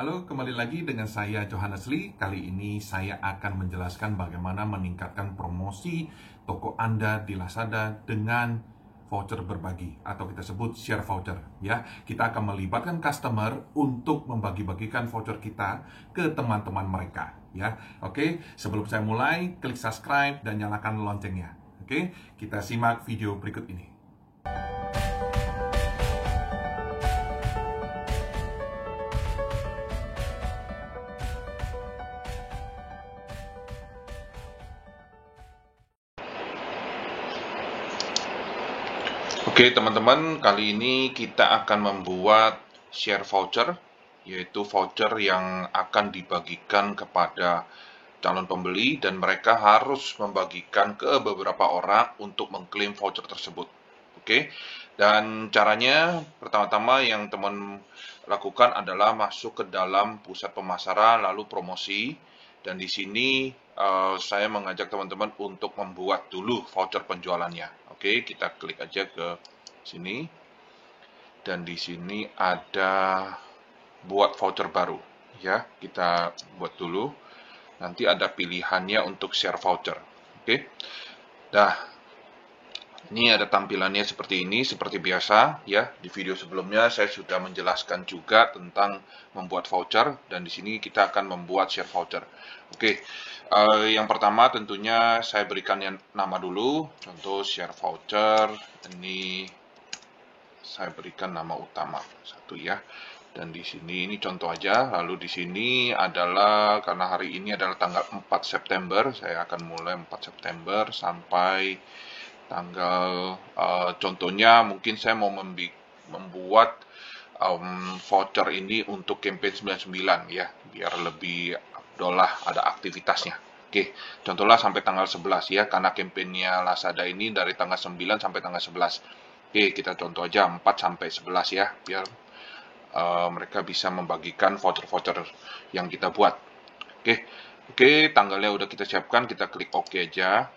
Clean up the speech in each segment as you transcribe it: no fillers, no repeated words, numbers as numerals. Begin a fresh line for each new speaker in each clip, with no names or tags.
Halo, kembali lagi dengan saya Johannes Lee. Kali ini saya akan menjelaskan bagaimana meningkatkan promosi toko Anda di Lazada dengan voucher berbagi atau kita sebut share voucher ya. Kita akan melibatkan customer untuk membagi-bagikan voucher kita ke teman-teman mereka ya. Oke, sebelum saya mulai, klik subscribe dan nyalakan loncengnya. Oke, kita simak video berikut ini. Oke teman-teman, kali ini kita akan membuat share voucher, yaitu voucher yang akan dibagikan kepada calon pembeli dan mereka harus membagikan ke beberapa orang untuk mengklaim voucher tersebut. Oke, dan caranya pertama-tama yang teman lakukan adalah masuk ke dalam pusat pemasaran lalu promosi, dan di sini saya mengajak teman-teman untuk membuat dulu voucher penjualannya. Oke, kita klik aja ke sini, dan di sini ada buat voucher baru ya, kita buat dulu. Nanti ada pilihannya untuk share voucher. Oke, nah ini ada tampilannya seperti ini, seperti biasa ya. Di video sebelumnya saya sudah menjelaskan juga tentang membuat voucher, dan di sini kita akan membuat share voucher. Oke, yang pertama tentunya saya berikan nama dulu, contoh share voucher. Ini saya berikan nama utama satu ya. Dan di sini ini contoh aja. Lalu di sini adalah karena hari ini adalah tanggal 4 September, saya akan mulai 4 September sampai tanggal contohnya mungkin saya mau membuat voucher ini untuk campaign 99 ya, biar lebih dolah ada aktivitasnya. Oke, contohnya sampai tanggal 11 ya, karena campaignnya Lazada ini dari tanggal 9 sampai tanggal 11. Oke, kita contoh aja 4 sampai 11 ya, biar mereka bisa membagikan voucher-voucher yang kita buat. Oke, tanggalnya udah kita siapkan, kita klik OK aja.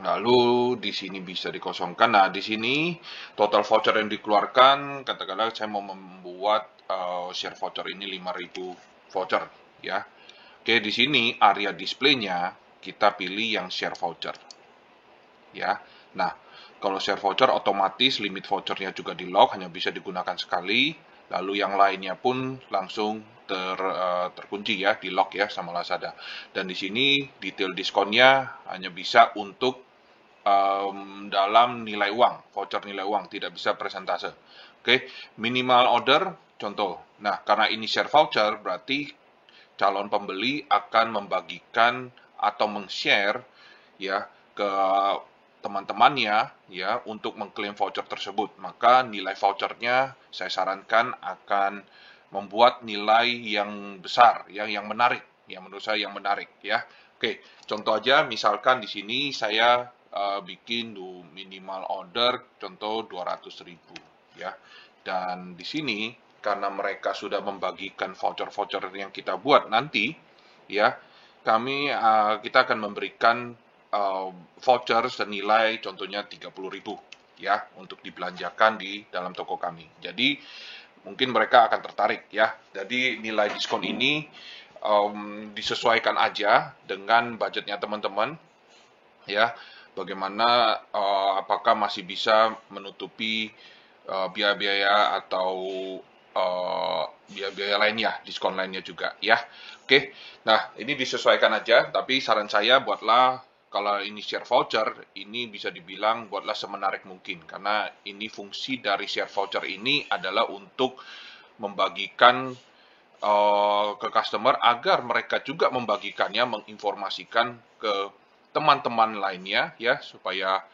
Lalu di sini bisa dikosongkan. Nah, di sini total voucher yang dikeluarkan, katakanlah saya mau membuat share voucher ini 5.000 voucher ya. Oke, di sini area displaynya kita pilih yang share voucher ya. Nah, kalau share voucher otomatis limit vouchernya juga di lock, hanya bisa digunakan sekali. Lalu yang lainnya pun langsung terkunci ya, di lock ya sama Lazada. Dan di sini detail diskonnya hanya bisa untuk dalam nilai uang, voucher nilai uang, tidak bisa persentase. Oke, minimal order contoh. Nah, karena ini share voucher, berarti calon pembeli akan membagikan atau meng-share ya ke teman-temannya ya untuk mengklaim voucher tersebut. Maka nilai vouchernya saya sarankan akan membuat nilai yang besar, yang menarik, yang menurut saya yang menarik ya. Oke, contoh aja misalkan di sini saya bikin minimal order contoh 200.000 ya. Dan di sini karena mereka sudah membagikan voucher-voucher yang kita buat nanti ya, kita akan memberikan voucher senilai contohnya 30.000 ya untuk dibelanjakan di dalam toko kami. Jadi mungkin mereka akan tertarik ya. Jadi nilai diskon ini disesuaikan aja dengan budgetnya teman-teman ya. Bagaimana apakah masih bisa menutupi biaya-biaya atau biaya-biaya lainnya, diskon lainnya juga ya. Oke, nah ini disesuaikan aja, tapi saran saya buatlah kalau ini share voucher, ini bisa dibilang buatlah semenarik mungkin, karena ini fungsi dari share voucher ini adalah untuk membagikan ke customer agar mereka juga membagikannya, menginformasikan ke teman-teman lainnya ya, supaya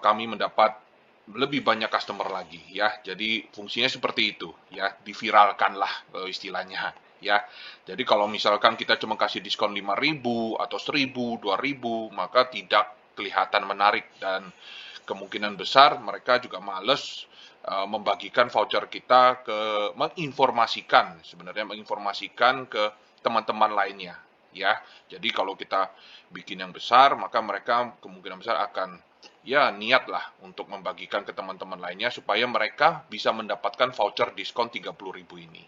kami mendapat lebih banyak customer lagi ya. Jadi fungsinya seperti itu ya, diviralkanlah istilahnya ya. Jadi kalau misalkan kita cuma kasih diskon 5.000 atau 1.000, 2.000, maka tidak kelihatan menarik, dan kemungkinan besar mereka juga males membagikan voucher kita menginformasikan ke teman-teman lainnya ya. Jadi kalau kita bikin yang besar, maka mereka kemungkinan besar akan ya niatlah untuk membagikan ke teman-teman lainnya supaya mereka bisa mendapatkan voucher diskon 30.000 ini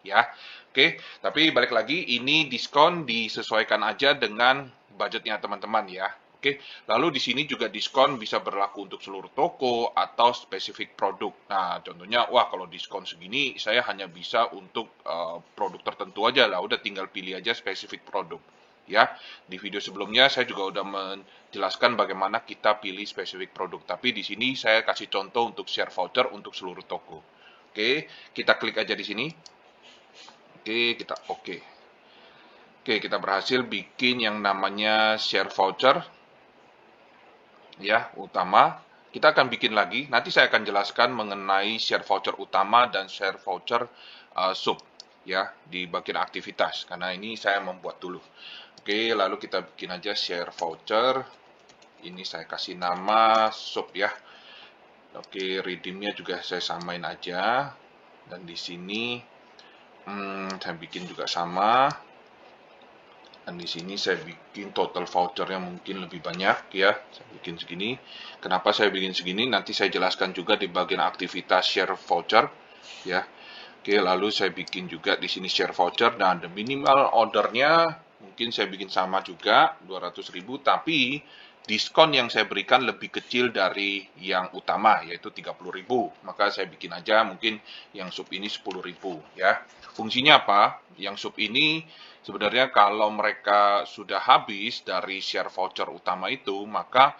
ya. Oke, tapi balik lagi ini diskon disesuaikan aja dengan budgetnya teman-teman ya. Oke, lalu di sini juga diskon bisa berlaku untuk seluruh toko atau spesifik produk. Nah, contohnya, wah kalau diskon segini saya hanya bisa untuk produk tertentu aja lah. Udah tinggal pilih aja spesifik produk. Ya, di video sebelumnya saya juga udah menjelaskan bagaimana kita pilih spesifik produk. Tapi di sini saya kasih contoh untuk share voucher untuk seluruh toko. Oke, kita klik aja di sini. Oke, kita berhasil bikin yang namanya share voucher ya, utama. Kita akan bikin lagi. Nanti saya akan jelaskan mengenai share voucher utama dan share voucher sub ya di bagian aktivitas karena ini saya membuat dulu. Oke, lalu kita bikin aja share voucher. Ini saya kasih nama sub ya. Oke, redeemnya juga saya samain aja. Dan di sini saya bikin juga sama. Dan di sini saya bikin total vouchernya mungkin lebih banyak ya. Saya bikin segini. Kenapa saya bikin segini? Nanti saya jelaskan juga di bagian aktivitas share voucher ya. Oke, lalu saya bikin juga di sini share voucher dan the minimal ordernya mungkin saya bikin sama juga 200.000, tapi diskon yang saya berikan lebih kecil dari yang utama yaitu 30.000. Maka saya bikin aja mungkin yang sub ini 10.000 ya. Fungsinya apa? Yang sub ini sebenarnya kalau mereka sudah habis dari share voucher utama itu, maka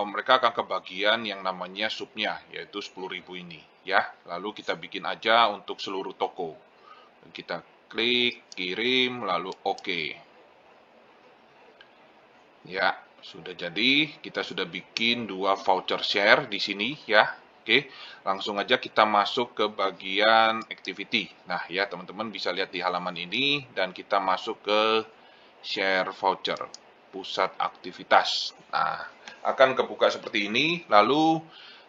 mereka akan kebagian yang namanya subnya, yaitu 10.000 ini. Ya, lalu kita bikin aja untuk seluruh toko. Kita klik, kirim, lalu oke. Ya, sudah jadi. Kita sudah bikin 2 voucher share di sini ya. Oke, langsung aja kita masuk ke bagian activity. Nah ya teman-teman bisa lihat di halaman ini dan kita masuk ke share voucher, pusat aktivitas. Nah, akan kebuka seperti ini, lalu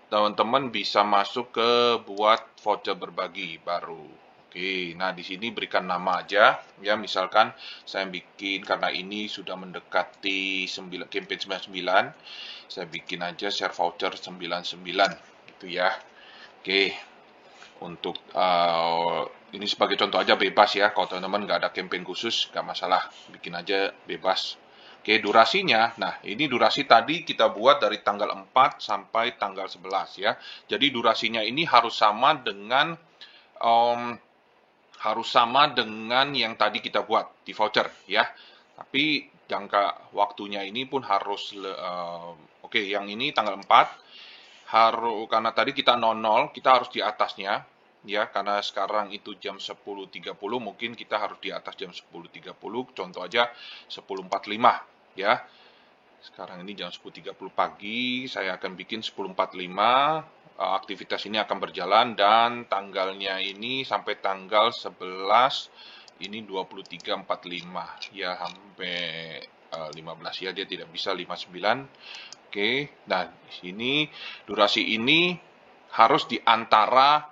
teman-teman bisa masuk ke buat voucher berbagi baru. Oke, nah di sini berikan nama aja, ya misalkan saya bikin karena ini sudah mendekati campaign 99, saya bikin aja share voucher 99, gitu ya. Oke, untuk ini sebagai contoh aja bebas ya, kalau teman-teman nggak ada campaign khusus, nggak masalah, bikin aja bebas. Oke, durasinya, nah ini durasi tadi kita buat dari tanggal 4 sampai tanggal 11 ya. Jadi durasinya ini harus sama dengan yang tadi kita buat di voucher ya. Tapi jangka waktunya ini pun harus, oke, yang ini tanggal 4, karena tadi kita 00, kita harus di atasnya ya, karena sekarang itu jam 10.30, mungkin kita harus di atas jam 10.30, contoh aja 10.45 ya. Sekarang ini jam 10.30 pagi, saya akan bikin 10.45, aktivitas ini akan berjalan dan tanggalnya ini sampai tanggal 11, ini 23.45 ya, sampai 15 ya, dia tidak bisa 59. Oke, nah di sini durasi ini harus di antara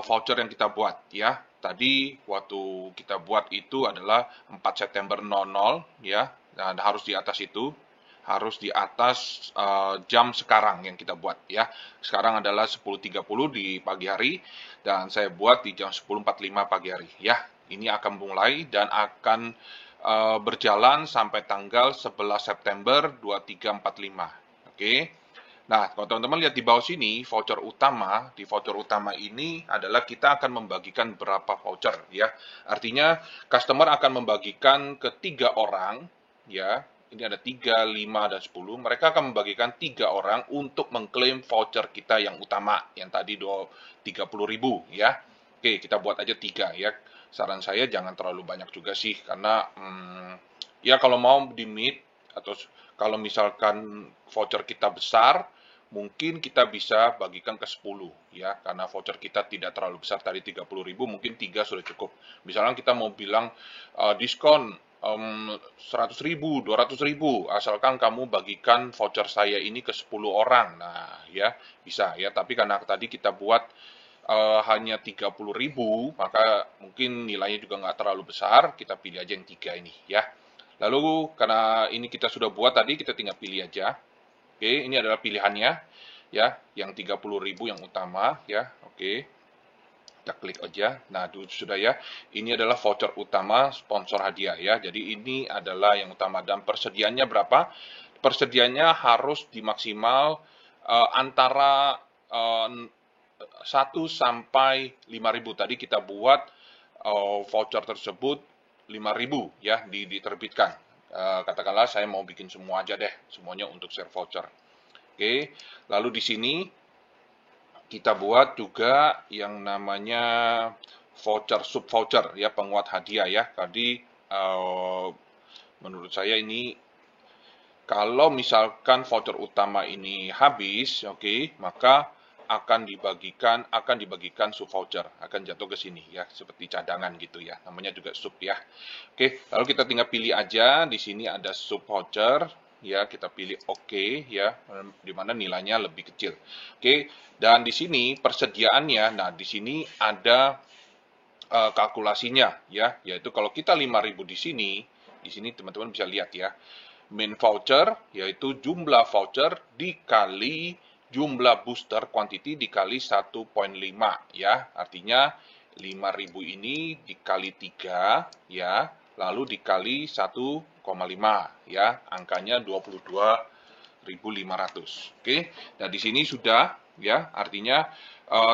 voucher yang kita buat ya. Tadi waktu kita buat itu adalah 4 September 00 ya. Dan harus di atas itu, harus di atas jam sekarang yang kita buat ya. Sekarang adalah 10.30 di pagi hari dan saya buat di jam 10.45 pagi hari ya. Ini akan mulai dan akan berjalan sampai tanggal 11 September 2345. Oke. Nah, kalau teman-teman lihat di bawah sini, voucher utama, di voucher utama ini adalah kita akan membagikan berapa voucher ya. Artinya customer akan membagikan ke 3 orang ya. Ini ada 3, 5, dan 10. Mereka akan membagikan 3 orang untuk mengklaim voucher kita yang utama, yang tadi 30.000 ya. Oke, kita buat aja 3 ya. Saran saya jangan terlalu banyak juga sih, karena ya kalau mau di meet atau kalau misalkan voucher kita besar, mungkin kita bisa bagikan ke 10 ya, karena voucher kita tidak terlalu besar, tadi 30.000, mungkin 3 sudah cukup. Misalnya kita mau bilang diskon 100.000, 200.000, asalkan kamu bagikan voucher saya ini ke 10 orang. Nah ya bisa ya, tapi karena tadi kita buat hanya 30.000, maka mungkin nilainya juga nggak terlalu besar, kita pilih aja yang 3 ini ya. Lalu karena ini kita sudah buat tadi, kita tinggal pilih aja. Oke, ini adalah pilihannya ya, yang 30.000 yang utama ya. Oke. kita klik aja. Nah, sudah ya. Ini adalah voucher utama sponsor hadiah ya. Jadi ini adalah yang utama, dan persediaannya berapa? Persediaannya harus dimaksimal antara 1 sampai 5.000. Tadi kita buat voucher tersebut 5.000 ya, diterbitkan. Katakanlah saya mau bikin semua aja deh, semuanya untuk share voucher. Oke, lalu di sini kita buat juga yang namanya voucher, sub voucher ya, penguat hadiah ya. Tadi menurut saya ini kalau misalkan voucher utama ini habis, oke, maka akan dibagikan sub voucher, akan jatuh ke sini ya, seperti cadangan gitu ya. Namanya juga sub ya. Oke, lalu kita tinggal pilih aja. Di sini ada sub voucher ya, kita pilih oke ya, di mana nilainya lebih kecil. Oke, dan di sini persediaannya, nah di sini ada kalkulasinya ya, yaitu kalau kita 5.000 di sini teman-teman bisa lihat ya. Main voucher yaitu jumlah voucher dikali jumlah booster quantity dikali 1,5 ya. Artinya 5.000 ini dikali 3 ya, lalu dikali 1,5 ya. Angkanya 22.500. Oke. Nah, di sini sudah ya, artinya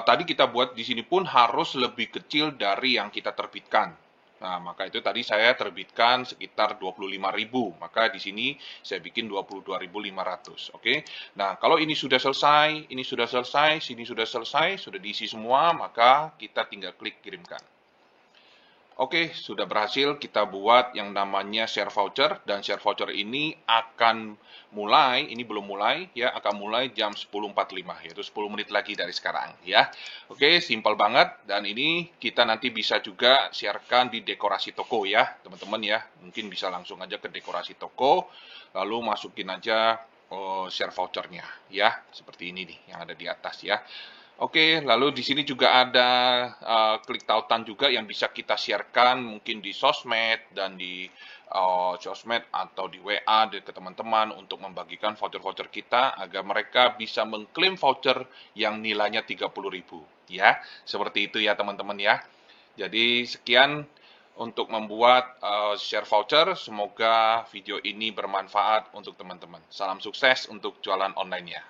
tadi kita buat di sini pun harus lebih kecil dari yang kita terbitkan. Nah, maka itu tadi saya terbitkan sekitar 25.000, maka di sini saya bikin 22.500, oke? Nah, kalau ini sudah selesai, ini sudah selesai, sini sudah selesai, sudah diisi semua, maka kita tinggal klik kirimkan. Oke, sudah berhasil kita buat yang namanya share voucher, dan share voucher ini akan mulai, ini belum mulai ya, akan mulai jam 10.45, yaitu 10 menit lagi dari sekarang ya. Oke, simpel banget, dan ini kita nanti bisa juga sharekan di dekorasi toko ya, teman-teman ya. Mungkin bisa langsung aja ke dekorasi toko, lalu masukin aja share vouchernya ya, seperti ini nih yang ada di atas ya. Oke, lalu di sini juga ada klik tautan juga yang bisa kita sharekan mungkin di sosmed dan di sosmed atau di WA ke teman-teman untuk membagikan voucher-voucher kita agar mereka bisa mengklaim voucher yang nilainya 30.000 ya. Seperti itu ya teman-teman ya. Jadi sekian untuk membuat share voucher. Semoga video ini bermanfaat untuk teman-teman. Salam sukses untuk jualan online-nya.